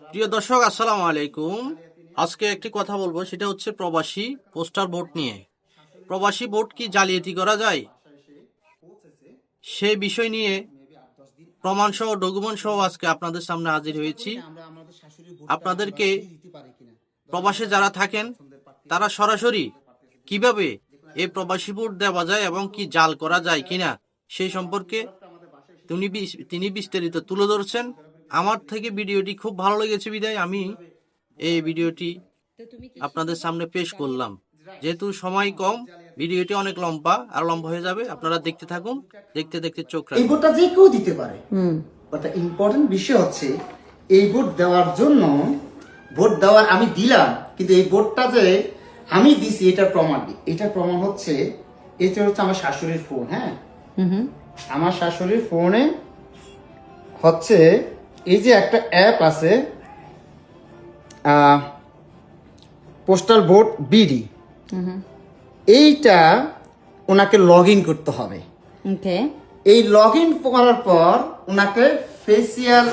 প্রিয় দর্শক, আসসালামু আলাইকুম। আজকে একটি কথা বলবো, সেটা হচ্ছে প্রবাসী পোস্টাল ভোট নিয়ে। প্রবাসী ভোট কি জালিয়াতি করা যায়, সেই বিষয় নিয়ে প্রমাণ সহ ডকুমেন্ট সহ আজকে আপনাদের সামনে হাজির হয়েছি। আপনাদেরকে প্রবাসে যারা থাকেন তারা সরাসরি কিভাবে এই প্রবাসী ভোট দেওয়া যায় এবং কি জাল করা যায় কিনা সেই সম্পর্কে তিনি বিস্তারিত তুলে ধরছেন। আমার থেকে ভিডিওটি খুব ভালো লেগেছে বিধায় আমি এই ভিডিওটি আপনাদের সামনে পেশ করলাম। যেহেতু সময় কম, ভিডিওটি অনেক লম্বা আর লম্বা হয়ে যাবে, আপনারা দেখতে থাকুন। দেখতে দেখতে চোখ এই রাখুন। ভোটটা যে কেউ দিতে পারে। একটা ইম্পর্টেন্ট বিষয় হচ্ছে এই ভোট দেওয়ার জন্য, ভোট দেওয়ার আমি দিলাম, কিন্তু এই ভোটটা যে আমি দিছি এটার প্রমাণ নেই। এটার প্রমাণ হচ্ছে, এটা হচ্ছে আমার শাশুড়ির ফোন। হ্যাঁ, আমার শাশুড়ির ফোনে হচ্ছে এই যে একটা অ্যাপ আছে, পোস্টাল ভোট বিডি। এইটা ওনাকে লগ ইন করতে হবে। ওকে, এই লগ ইন করার পর ওনাকে ফেসিয়াল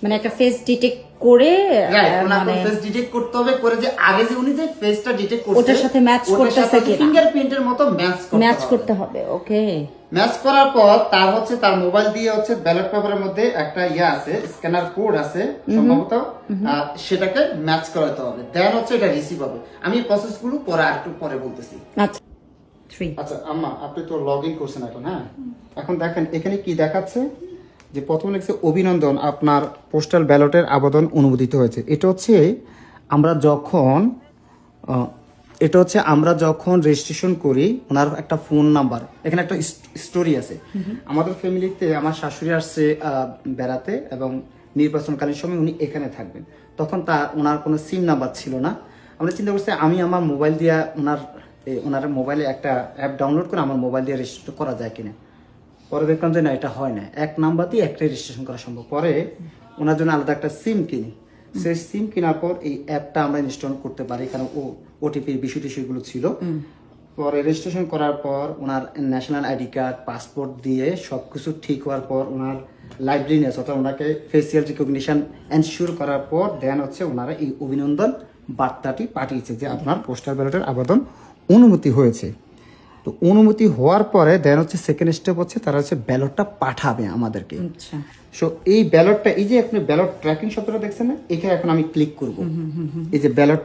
মানে একটা ফেস ডিটেক্ট করে ওনাকে মানে ফেস ডিটেক্ট করতে হবে, করে যে আগে যে উনি যে ফেসটা ডিটেক্ট করছে ওটার সাথে ম্যাচ করতেছে কিনা, ফিঙ্গারপ্রিন্টের মতো ম্যাচ করতে হবে। ওকে, ম্যাচ করার পর তার হচ্ছে তার মোবাইল দিয়ে হচ্ছে ব্যালট পেপারের মধ্যে একটা আছে, স্ক্যানার কোড আছে সম্ভবত, সেটাকে ম্যাচ করাতে হবে। দেন হচ্ছে এটা রিসিভ হবে। আমি প্রসেসগুলো পরে একটু পরে বলতেছি। আচ্ছা 3 আচ্ছা আম্মা, আপনি তো লগ ইন করছেন এখন। হ্যাঁ, এখন দেখেন এখানে কি দেখাচ্ছে, যে প্রথমে লিখছে অভিনন্দন, আপনার পোস্টাল ব্যালটের আবেদন অনুমোদিত হয়েছে। এটা হচ্ছে আমরা যখন রেজিস্ট্রেশন করি, ওনার একটা ফোন নাম্বার, এখানে একটা স্টোরি আছে। আমাদের ফ্যামিলিতে আমার শাশুড়ি আসছে বেড়াতে, এবং নির্বাচনকালীন সময় উনি এখানে থাকবেন। তখন ওনার কোনো সিম নাম্বার ছিল না। আমরা চিন্তা করছি আমি আমার মোবাইল দিয়ে ওনার মোবাইলে একটা অ্যাপ ডাউনলোড করে আমার মোবাইল দিয়ে রেজিস্টার করা যায় কিনা। পরে দেখলাম যে না, এটা হয় না, এক নাম্বার দিয়ে একটা রেজিস্ট্রেশন করা সম্ভব। পরে ওনার জন্য আলাদা একটা সিম কিনি। সেই সিম কেনার পর এই অ্যাপটা আমরা ইনস্টল করতে পারি, কারণ ওটিপির বিষয়গুলো ছিল। পরে রেজিস্ট্রেশন করার পর ওনার ন্যাশনাল আইডি কার্ড, পাসপোর্ট দিয়ে সবকিছু ঠিক হওয়ার পর ওনার লাইভলিনেস, অর্থাৎ ওনাকে ফেসিয়াল রিকগনিশন এনশিওর করার পর দেন হচ্ছে ওনারা এই অভিনন্দন বার্তাটি পাঠিয়েছে যে আপনার পোস্টাল ব্যালটের আবেদন অনুমতি হয়েছে। তো অনুমতি হওয়ার পরে দেন হচ্ছে সেকেন্ড স্টেপ হচ্ছে তারা হচ্ছে ব্যালটটা পাঠাবে আমাদেরকে। আচ্ছা, সো এই ব্যালটটা, এই যে আপনি ব্যালট ট্র্যাকিং শব্দটা দেখছেন না, এখানে এখন আমি ক্লিক করব। এই যে ব্যালট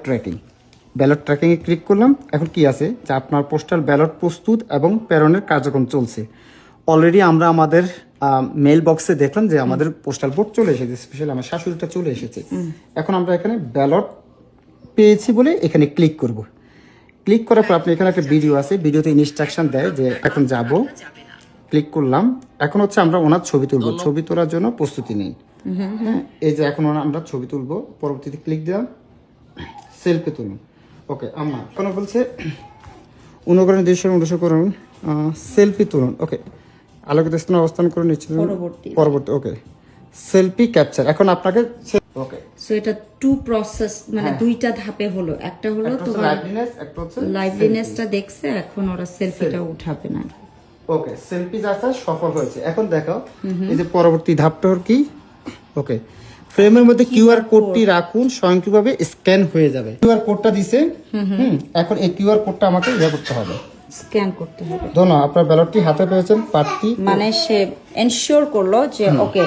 ট্র্যাকিং এ ক্লিক করলাম। এখন কি আছে, যে আপনার পোস্টাল ব্যালট প্রস্তুত এবং প্রেরণের কার্যক্রম চলছে। অলরেডি আমরা আমাদের মেল বক্সে দেখলাম যে আমাদের পোস্টাল ভোট চলে এসেছে, স্পেশালি আমার শাশুড়িটা চলে এসেছে। এখন আমরা এখানে ব্যালট পেয়েছি বলে এখানে ক্লিক করব। ক্লিক করার পর আপনি এখানে একটা ভিডিও আছে, ভিডিওতে ইনস্ট্রাকশন দেয় যে এখন যাব। ক্লিক করলাম। এখন হচ্ছে আমরা ওনার ছবি তুলবো, ছবি তোলার জন্য প্রস্তুতি নেই। হ্যাঁ, এই যে এখন আমরা ছবি তুলবো। পরবর্তীতে ক্লিক দিলাম, সেলফি তুলুন। ওকে আম্মা, কোনো বলছে অনুকরণ দৃশ্য অনুসরণ করুন, সেলফি তুলুন। ওকে, আলোকিত স্থানে অবস্থান করুন, নিশ্চিত পরবর্তী। ওকে, সেলফি ক্যাপচার। এখন আপনাকে ওকে, সো এটা টু প্রসেস, মানে দুইটা ধাপে হলো। একটা হলো তোমার লাইভলিনেস, একটা হচ্ছে লাইভলিনেসটা দেখছে, এখন ওরা সেলফিটা উঠাবে না। ওকে, সেলফি যাচ্ছে সফল হয়েছে। এখন দেখো এই যে পরবর্তী ধাপটা কি। ওকে, ফ্রেমের মধ্যে কিউআর কোডটি রাখুন, স্বয়ংক্রিয়ভাবে স্ক্যান হয়ে যাবে। কিউআর কোডটা দিছে। এখন এই কিউআর কোডটা আমাকে করতে হবে, স্ক্যান করতে হবে। ধরুন আপনার ব্যালটটি হাতে পেয়েছেন, প্রার্থী মানে সে এনশিওর করলো যে ওকে।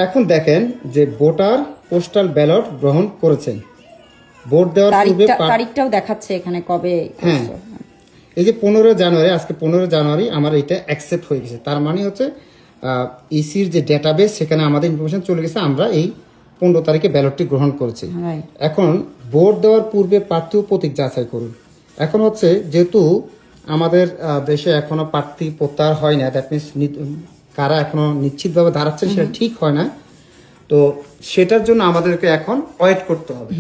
এখন দেখেন যে ভোটার পোস্টাল ব্যালট গ্রহণ করেছেন। ভোট দেওয়ার পূর্বে তারিখটাও দেখাচ্ছে এখানে কবে। হ্যাঁ, এই যে 15 জানুয়ারি, আজকে 15 জানুয়ারি আমার এটা অ্যাকসেপ্ট হয়ে গেছে। তার মানে হচ্ছে ইসির যে ডেটাবেস, সেখানে আমাদের ইনফরমেশন চলে গেছে, আমরা এই 15 তারিখে ব্যালটটি গ্রহণ করেছি। এখন ভোট দেওয়ার পূর্বে প্রার্থী ও প্রতীক যাচাই করুন। এখন হচ্ছে যেহেতু আমাদের দেশে এখনো প্রার্থী প্রত্যাহার হয় না, দ্যাট মিনস কারা এখনো নিশ্চিতভাবে দাঁড়াচ্ছে সেটা ঠিক হয় না, তো সেটার জন্য আমাদেরকে এখন ওয়েট করতে হবে।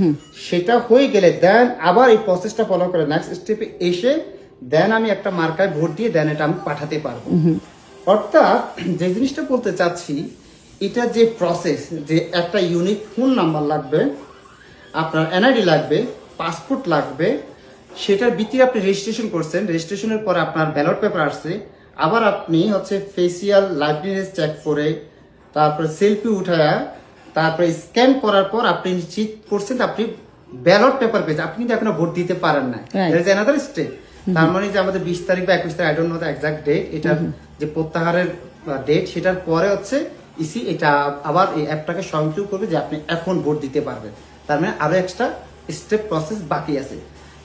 সেটা হয়ে গেলে দেন আবার এই প্রসেসটা ফলো করে নেক্সট স্টেপে এসে দেন আমি একটা মার্কায় ভোট দিয়ে দেন এটা আমি পাঠাতে পারবো। অর্থাৎ যে জিনিসটা বলতে চাচ্ছি, এটা যে প্রসেস, যে একটা ইউনিক ফোন নাম্বার লাগবে, আপনার এনআইডি লাগবে, পাসপোর্ট লাগবে, সেটার ভিত্তিতে আপনি রেজিস্ট্রেশন করছেন। রেজিস্ট্রেশনের পরে আপনার ব্যালট পেপার আসছে, আবার আপনি হচ্ছে ফেসিয়াল লাইভলিনেস চেক করে তারপরে সেলফি উঠায়া, তারপরে স্ক্যান করার পর আপনি নিশ্চিত করছেন যে আপনি ব্যালট পেপার পেয়েছেন, আপনি কিন্তু এখনো ভোট দিতে পারেন না। Right. There is another step. তার মানে যে আমাদের 20 তারিখ বা 21 তারিখ, I don't know the exact date, এটা যে প্রত্যাহারের ডেট, সেটার পরে হচ্ছে ইসি এটা আবার এই অ্যাপটাকে স্বয়ংক্রিয় করবে যে আপনি এখন ভোট দিতে পারবেন। তার মানে আরো এক্সট্রা স্টেপ প্রসেস বাকি আছে।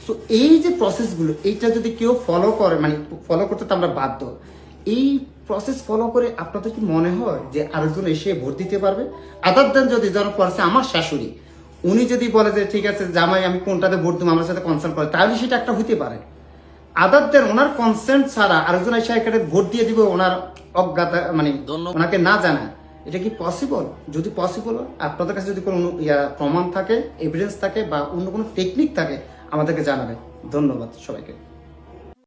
সো এই যে প্রসেসগুলো, এইটা যদি কেউ ফলো করে, মানে ফলো করতে তো আমরা বাধ্য, এই প্রসেস ফলো করে আপনাদের কি মনে হয় যে আরেকজন এসে ভোট দিতে পারবে? আদার দেন যদি যেন করছে আমার শাশুড়ি, উনি যদি বলে যে ঠিক আছে জামাই আমি কোনটাতে ভোট দেবো, আমার সাথে কনসার্ন করে, তাহলে সেটা একটা হইতে পারে। আদার দেন ওনার কনসেন্ট ছাড়া আরেকজন এসে এখানে ভোট দিয়ে দিবে ওনার অজ্ঞাতা, মানে ধন্যবাদ। ওনাকে না জানা, এটা কি পসিবল? যদি পসিবল হয়, আপনাদের কাছে যদি কোনো প্রমাণ থাকে, এভিডেন্স থাকে বা অন্য কোনো টেকনিক থাকে, আমাদেরকে জানাবেন। ধন্যবাদ সবাইকে।